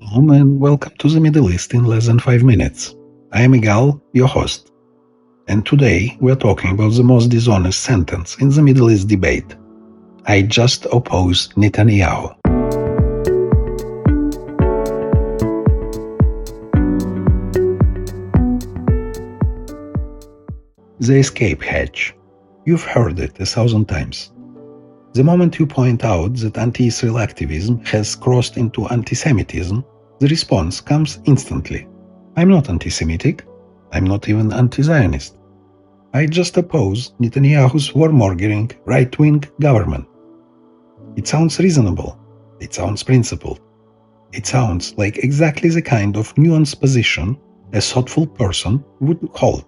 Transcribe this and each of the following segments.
Shalom and welcome to the Middle East in less than 5 minutes. I am Igal, your host, and today we are talking about the most dishonest sentence in the Middle East debate. I just oppose Netanyahu. The escape hatch. You've heard it 1,000 times. The moment you point out that anti-Israel activism has crossed into antisemitism, the response comes instantly. I'm not anti-Semitic. I'm not even anti-Zionist. I just oppose Netanyahu's warmongering right-wing government. It sounds reasonable. It sounds principled. It sounds like exactly the kind of nuanced position a thoughtful person would hold.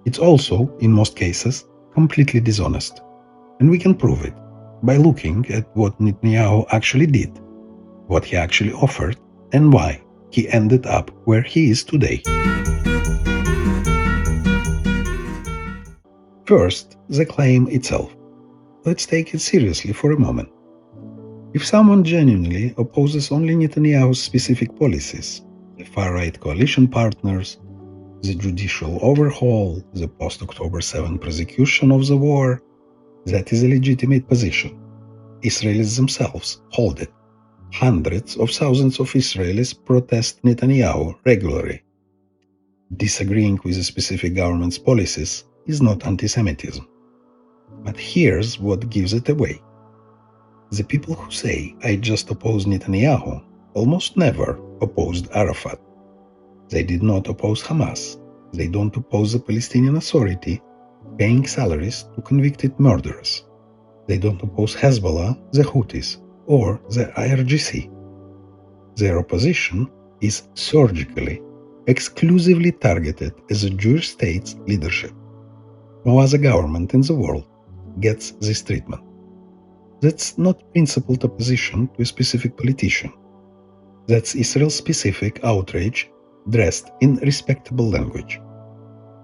It's also, in most cases, completely dishonest. And we can prove it by looking at what Netanyahu actually did, what he actually offered, and why he ended up where he is today. First, the claim itself. Let's take it seriously for a moment. If someone genuinely opposes only Netanyahu's specific policies, the far-right coalition partners, the judicial overhaul, the post-October 7 prosecution of the war, that is a legitimate position. Israelis themselves hold it. Hundreds of thousands of Israelis protest Netanyahu regularly. Disagreeing with a specific government's policies is not anti-Semitism. But here's what gives it away. The people who say, I just oppose Netanyahu, almost never opposed Arafat. They did not oppose Hamas. They don't oppose the Palestinian Authority, paying salaries to convicted murderers. They don't oppose Hezbollah, the Houthis, or the IRGC. Their opposition is surgically, exclusively targeted as a Jewish state's leadership. No other government in the world gets this treatment. That's not principled opposition to a specific politician. That's Israel-specific outrage dressed in respectable language.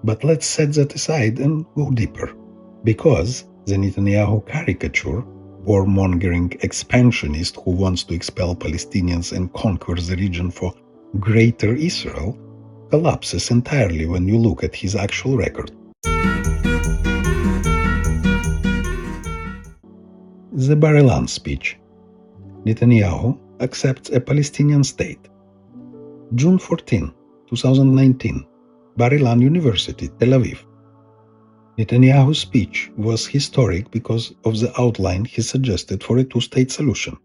But let's set that aside and go deeper, because the Netanyahu caricature, warmongering expansionist who wants to expel Palestinians and conquer the region for Greater Israel, collapses entirely when you look at his actual record. The Bar-Ilan speech. Netanyahu accepts a Palestinian state. June 14, 2019, Bar-Ilan University, Tel Aviv. Netanyahu's speech was historic because of the outline he suggested for a two-state solution.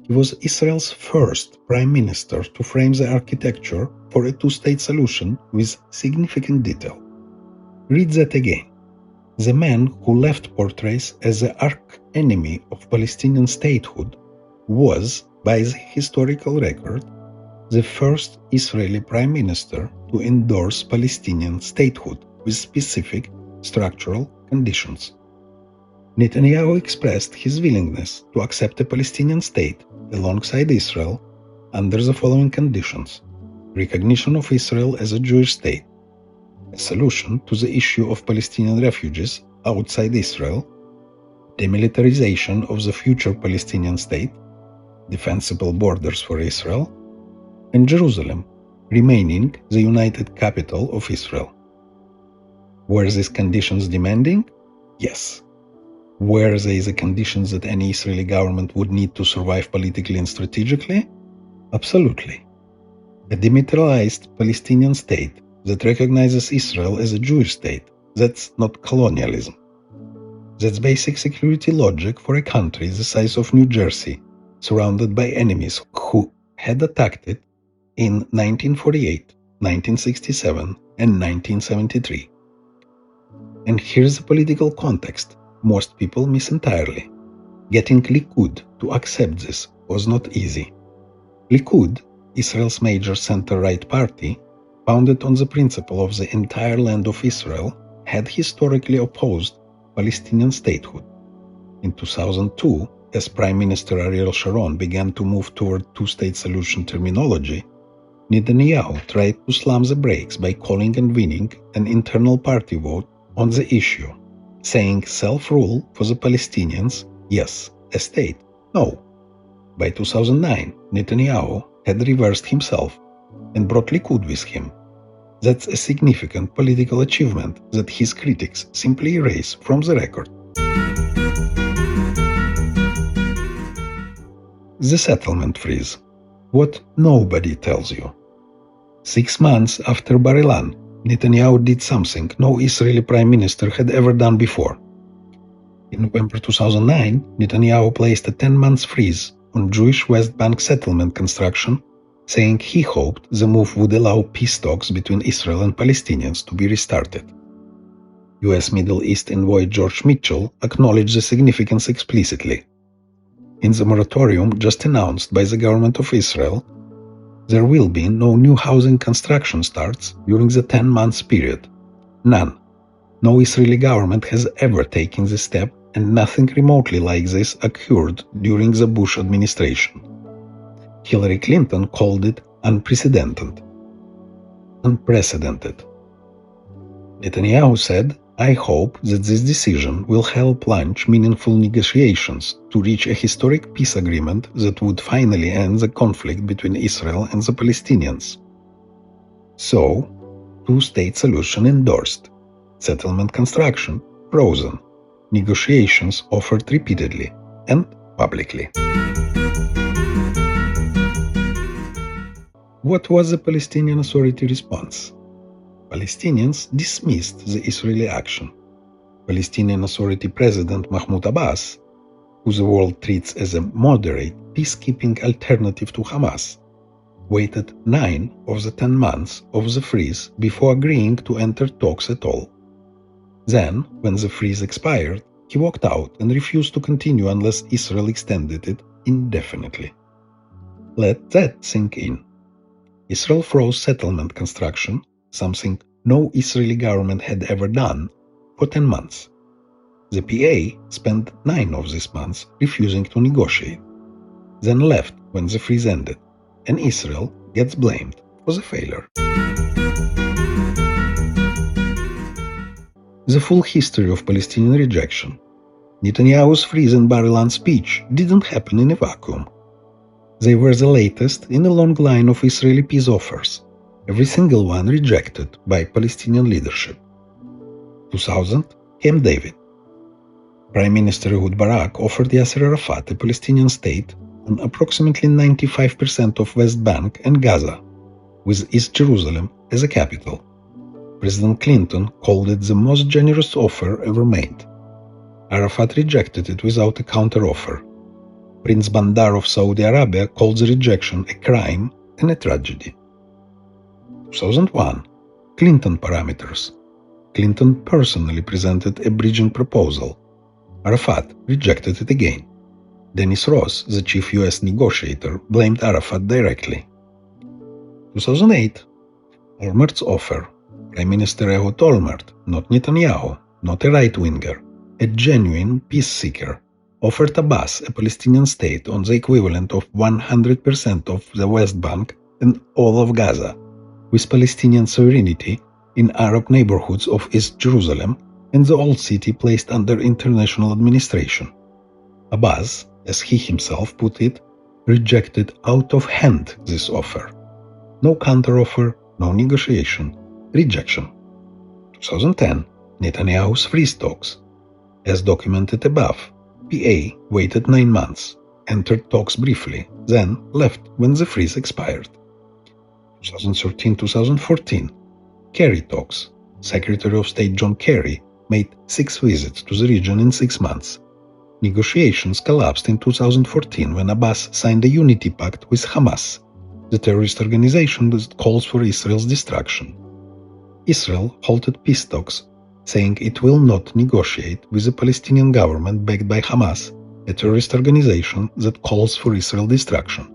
He was Israel's first prime minister to frame the architecture for a two-state solution with significant detail. Read that again. The man who left portrays as the arch-enemy of Palestinian statehood was, by the historical record, the first Israeli prime minister to endorse Palestinian statehood with specific structural conditions. Netanyahu expressed his willingness to accept a Palestinian state alongside Israel under the following conditions: recognition of Israel as a Jewish state, a solution to the issue of Palestinian refugees outside Israel, demilitarization of the future Palestinian state, defensible borders for Israel, and Jerusalem remaining the united capital of Israel. Were these conditions demanding? Yes. Were they the conditions that any Israeli government would need to survive politically and strategically? Absolutely. A demilitarized Palestinian state that recognizes Israel as a Jewish state, that's not colonialism. That's basic security logic for a country the size of New Jersey, surrounded by enemies who had attacked it in 1948, 1967, and 1973. And here's the political context most people miss entirely. Getting Likud to accept this was not easy. Likud, Israel's major center-right party, founded on the principle of the entire land of Israel, had historically opposed Palestinian statehood. In 2002, as Prime Minister Ariel Sharon began to move toward two-state solution terminology, Netanyahu tried to slam the brakes by calling and winning an internal party vote on the issue, saying self-rule for the Palestinians, yes, a state, no. By 2009, Netanyahu had reversed himself and brought Likud with him. That's a significant political achievement that his critics simply erase from the record. The settlement freeze. What nobody tells you. 6 months after Bar-Ilan, Netanyahu did something no Israeli prime minister had ever done before. In November 2009, Netanyahu placed a 10-month freeze on Jewish West Bank settlement construction, saying he hoped the move would allow peace talks between Israel and Palestinians to be restarted. U.S. Middle East envoy George Mitchell acknowledged the significance explicitly. In the moratorium just announced by the government of Israel, there will be no new housing construction starts during the 10-month period. None. No Israeli government has ever taken this step, and nothing remotely like this occurred during the Bush administration. Hillary Clinton called it unprecedented. Netanyahu said, "I hope that this decision will help launch meaningful negotiations to reach a historic peace agreement that would finally end the conflict between Israel and the Palestinians." So, two-state solution endorsed, settlement construction frozen, negotiations offered repeatedly and publicly. What was the Palestinian Authority response? Palestinians dismissed the Israeli action. Palestinian Authority President Mahmoud Abbas, who the world treats as a moderate, peacekeeping alternative to Hamas, waited 9 of the 10 months of the freeze before agreeing to enter talks at all. Then, when the freeze expired, he walked out and refused to continue unless Israel extended it indefinitely. Let that sink in. Israel froze settlement construction, something no Israeli government had ever done, for 10 months. The PA spent 9 of these months refusing to negotiate, then left when the freeze ended, and Israel gets blamed for the failure. The full history of Palestinian rejection. Netanyahu's freeze and Bar-Ilan speech didn't happen in a vacuum. They were the latest in a long line of Israeli peace offers, every single one rejected by Palestinian leadership. 2000, Camp David. Prime Minister Ehud Barak offered Yasser Arafat a Palestinian state on approximately 95% of West Bank and Gaza, with East Jerusalem as a capital. President Clinton called it the most generous offer ever made. Arafat rejected it without a counteroffer. Prince Bandar of Saudi Arabia called the rejection a crime and a tragedy. 2001, Clinton parameters. Clinton personally presented a bridging proposal. Arafat rejected it again. Dennis Ross, the chief U.S. negotiator, blamed Arafat directly. 2008, Olmert's offer. Prime Minister Ehud Olmert, not Netanyahu, not a right-winger, a genuine peace seeker, offered Abbas a Palestinian state on the equivalent of 100% of the West Bank and all of Gaza, with Palestinian sovereignty in Arab neighborhoods of East Jerusalem and the Old City placed under international administration. Abbas, as he himself put it, rejected out of hand this offer. No counteroffer, no negotiation, rejection. 2010, Netanyahu's freeze talks. As documented above, PA waited 9 months, entered talks briefly, then left when the freeze expired. 2013-2014, Kerry talks. Secretary of State John Kerry made 6 visits to the region in 6 months. Negotiations collapsed in 2014 when Abbas signed a unity pact with Hamas, the terrorist organization that calls for Israel's destruction. Israel halted peace talks, saying it will not negotiate with the Palestinian government backed by Hamas, a terrorist organization that calls for Israel's destruction.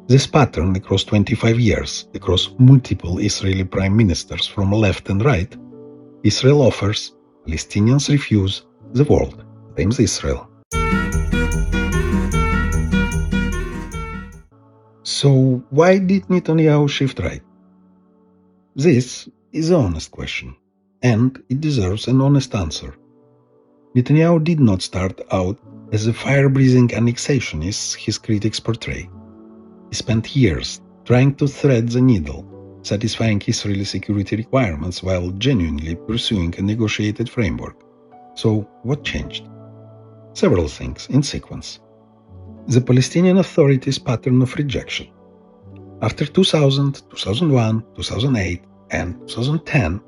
This pattern across 25 years, across multiple Israeli prime ministers from left and right, Israel offers, Palestinians refuse, the world blames Israel. So why did Netanyahu shift right? This is an honest question, and it deserves an honest answer. Netanyahu did not start out as a fire-breathing annexationist his critics portray. He spent years trying to thread the needle, satisfying Israeli security requirements while genuinely pursuing a negotiated framework. So, what changed? Several things in sequence. The Palestinian Authority's pattern of rejection. After 2000, 2001, 2008, and 2010,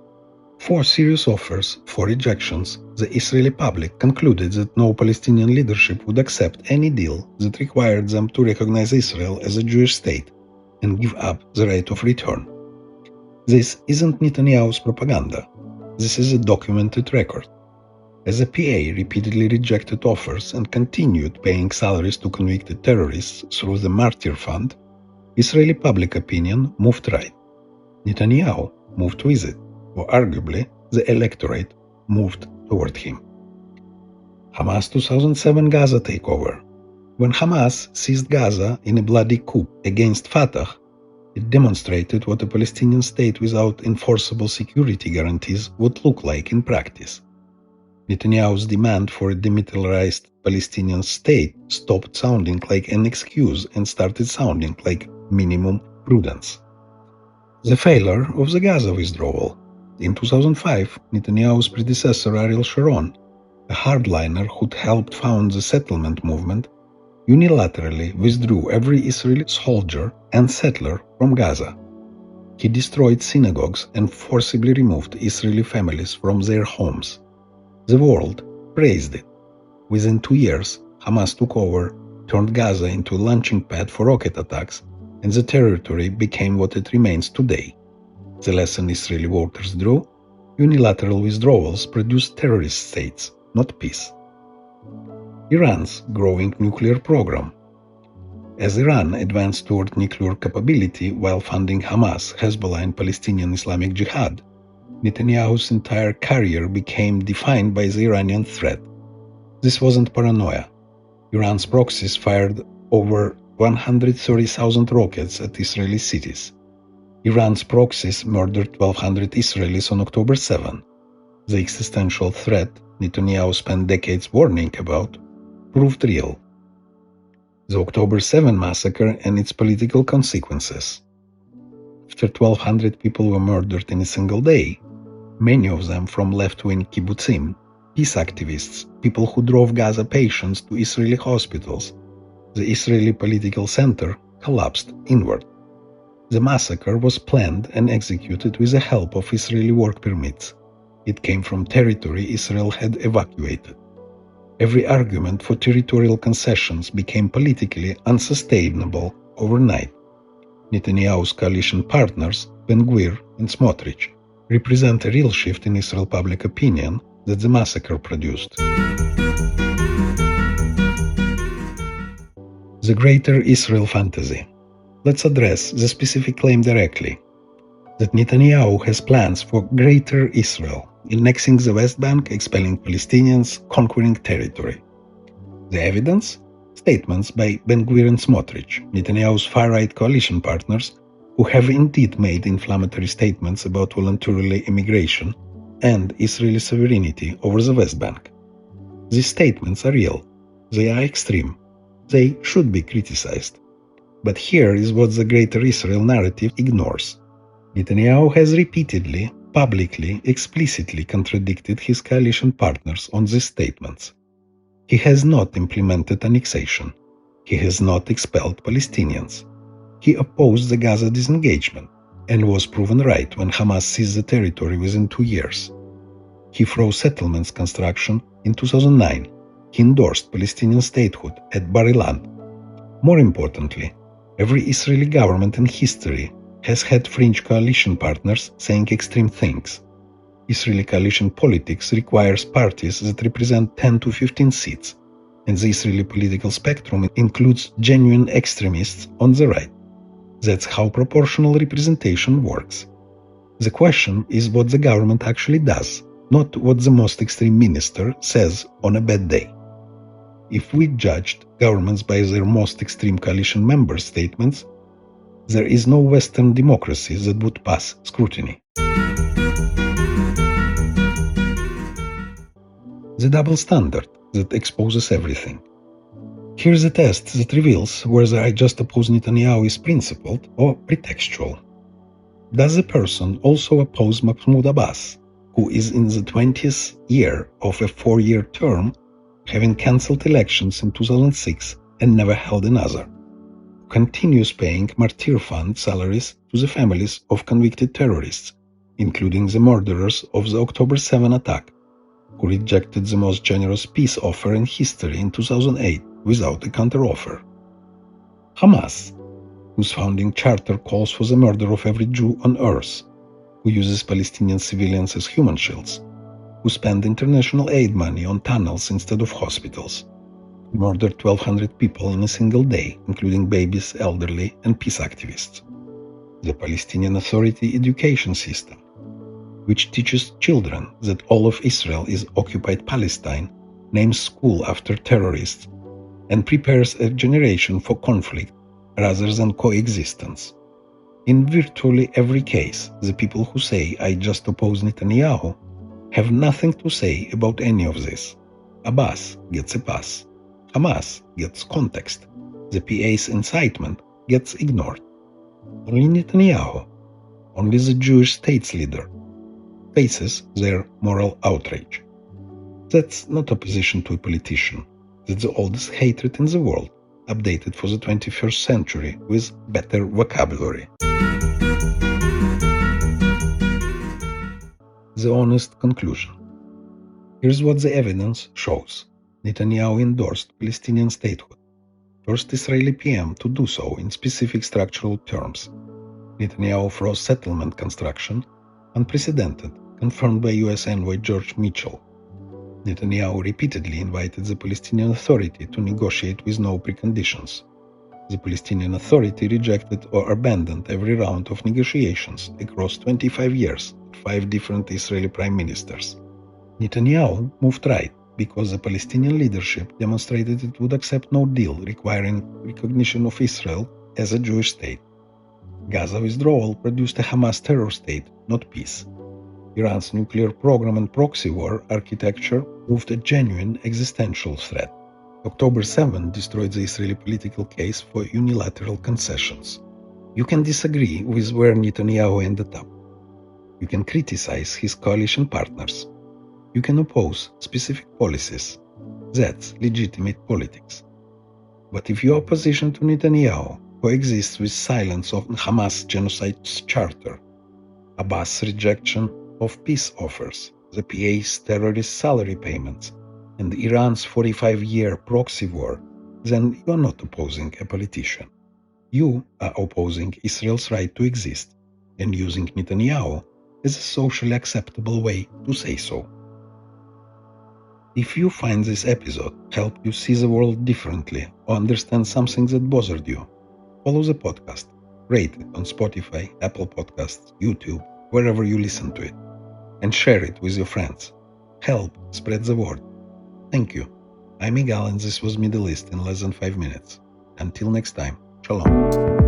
4 serious offers for rejections, the Israeli public concluded that no Palestinian leadership would accept any deal that required them to recognize Israel as a Jewish state and give up the right of return. This isn't Netanyahu's propaganda. This is a documented record. As the PA repeatedly rejected offers and continued paying salaries to convicted terrorists through the Martyr Fund, Israeli public opinion moved right. Netanyahu moved with it, or arguably, the electorate moved toward him. Hamas 2007 Gaza takeover. When Hamas seized Gaza in a bloody coup against Fatah, it demonstrated what a Palestinian state without enforceable security guarantees would look like in practice. Netanyahu's demand for a demilitarized Palestinian state stopped sounding like an excuse and started sounding like minimum prudence. The failure of the Gaza withdrawal. In 2005, Netanyahu's predecessor Ariel Sharon, a hardliner who'd helped found the settlement movement, unilaterally withdrew every Israeli soldier and settler from Gaza. He destroyed synagogues and forcibly removed Israeli families from their homes. The world praised it. Within 2 years, Hamas took over, turned Gaza into a launching pad for rocket attacks, and the territory became what it remains today. The lesson Israeli voters drew: unilateral withdrawals produce terrorist states, not peace. Iran's growing nuclear program. As Iran advanced toward nuclear capability while funding Hamas, Hezbollah, and Palestinian Islamic Jihad, Netanyahu's entire career became defined by the Iranian threat. This wasn't paranoia. Iran's proxies fired over 130,000 rockets at Israeli cities. Iran's proxies murdered 1,200 Israelis on October 7. The existential threat Netanyahu spent decades warning about proved real. The October 7 massacre and its political consequences. After 1,200 people were murdered in a single day, many of them from left-wing kibbutzim, peace activists, people who drove Gaza patients to Israeli hospitals, the Israeli political center collapsed inward. The massacre was planned and executed with the help of Israeli work permits. It came from territory Israel had evacuated. Every argument for territorial concessions became politically unsustainable overnight. Netanyahu's coalition partners, Ben-Gvir and Smotrich, represent a real shift in Israel public opinion that the massacre produced. The Greater Israel Fantasy. Let's address the specific claim directly, that Netanyahu has plans for Greater Israel, annexing the West Bank, expelling Palestinians, conquering territory. The evidence? Statements by Ben-Gvir and Smotrich, Netanyahu's far-right coalition partners, who have indeed made inflammatory statements about voluntary immigration and Israeli sovereignty over the West Bank. These statements are real. They are extreme. They should be criticized. But here is what the Greater Israel narrative ignores. Netanyahu has repeatedly, publicly, explicitly contradicted his coalition partners on these statements. He has not implemented annexation. He has not expelled Palestinians. He opposed the Gaza disengagement and was proven right when Hamas seized the territory within 2 years. He froze settlements construction in 2009. He endorsed Palestinian statehood at Bar-Ilan. More importantly, every Israeli government in history has had fringe coalition partners saying extreme things. Israeli coalition politics requires parties that represent 10 to 15 seats, and the Israeli political spectrum includes genuine extremists on the right. That's how proportional representation works. The question is what the government actually does, not what the most extreme minister says on a bad day. If we judged governments by their most extreme coalition members' statements, there is no Western democracy that would pass scrutiny. The double standard that exposes everything. Here's a test that reveals whether I just oppose Netanyahu is principled or pretextual. Does a person also oppose Mahmoud Abbas, who is in the 20th year of a 4-year term, having cancelled elections in 2006 and never held another, who continues paying martyr fund salaries to the families of convicted terrorists, including the murderers of the October 7 attack, who rejected the most generous peace offer in history in 2008 without a counteroffer? Hamas, whose founding charter calls for the murder of every Jew on earth, who uses Palestinian civilians as human shields, who spend international aid money on tunnels instead of hospitals, who murdered 1,200 people in a single day, including babies, elderly, and peace activists. The Palestinian Authority education system, which teaches children that all of Israel is occupied Palestine, names school after terrorists, and prepares a generation for conflict rather than coexistence. In virtually every case, the people who say, "I just oppose Netanyahu," have nothing to say about any of this. Abbas gets a pass. Hamas gets context. The PA's incitement gets ignored. Only Netanyahu, only the Jewish state's leader, faces their moral outrage. That's not opposition to a politician. That's the oldest hatred in the world, updated for the 21st century with better vocabulary. The honest conclusion. Here's what the evidence shows. Netanyahu endorsed Palestinian statehood, first Israeli PM to do so in specific structural terms. Netanyahu froze settlement construction, unprecedented, confirmed by U.S. envoy George Mitchell. Netanyahu repeatedly invited the Palestinian Authority to negotiate with no preconditions. The Palestinian Authority rejected or abandoned every round of negotiations across 25 years with 5 different Israeli prime ministers. Netanyahu moved right because the Palestinian leadership demonstrated it would accept no deal requiring recognition of Israel as a Jewish state. Gaza withdrawal produced a Hamas terror state, not peace. Iran's nuclear program and proxy war architecture proved a genuine existential threat. October 7 destroyed the Israeli political case for unilateral concessions. You can disagree with where Netanyahu ended up. You can criticize his coalition partners. You can oppose specific policies. That's legitimate politics. But if your opposition to Netanyahu coexists with silence of Hamas genocide's charter, Abbas' rejection of peace offers, the PA's terrorist salary payments, and Iran's 45-year proxy war, then you are not opposing a politician. You are opposing Israel's right to exist and using Netanyahu as a socially acceptable way to say so. If you find this episode helped you see the world differently or understand something that bothered you, follow the podcast, rate it on Spotify, Apple Podcasts, YouTube, wherever you listen to it, and share it with your friends. Help spread the word. Thank you. I'm Igal and this was Middle East in less than 5 minutes. Until next time, Shalom.